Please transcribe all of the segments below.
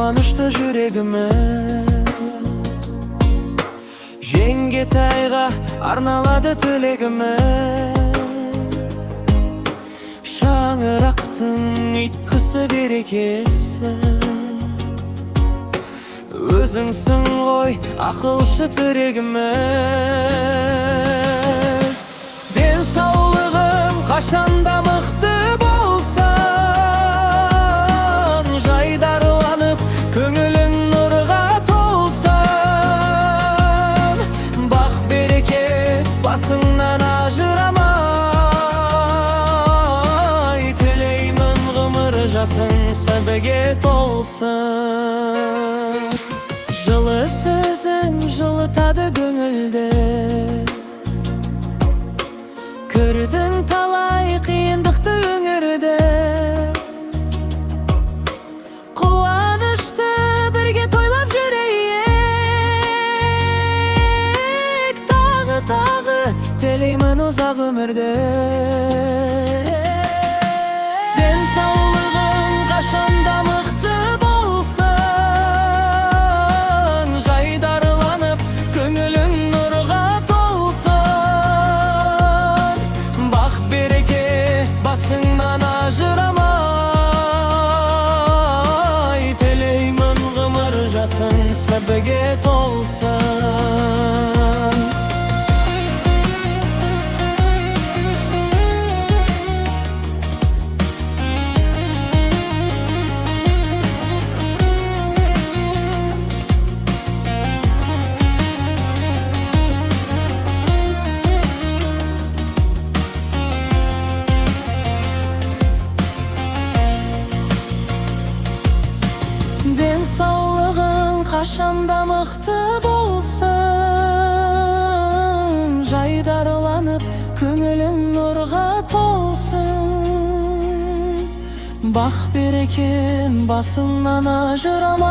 Кубанычты жүрегimiz, Жеңгетайга арналады тілегimiz. Шаңырақтың ұйытқысы берекесі, өзіңсің ғой ақылшы тірегimiz. Денсаулығым қашанда мықты болсын, жайдарланып көңілің нұрға толсын. Бақ береке басыңнан ажырамай, тілеймін ғұмыр жасың сәбіге толсын. Жылы сөзің жылытады көңілді, көрдің талай қиындықты өңірді. Қуанышты бірге тойлап жүрейік, тағы тілеймін ұзақ өмірді. Денсаулығың қашанда мықты болсын, жайдарланып көңілің нұрға толсын. Бақ береке басыңнан ажырамай, тілеймін ғұмыр жасың сәбіге толсын. Денсаулығың қашанда мықты болсын, жайдарланып көңілің нұрға толсын. Бақ берекем басыңнан ажырамай,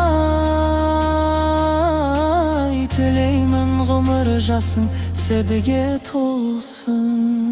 тілеймін ғұмыр жасың сәбіге толсын.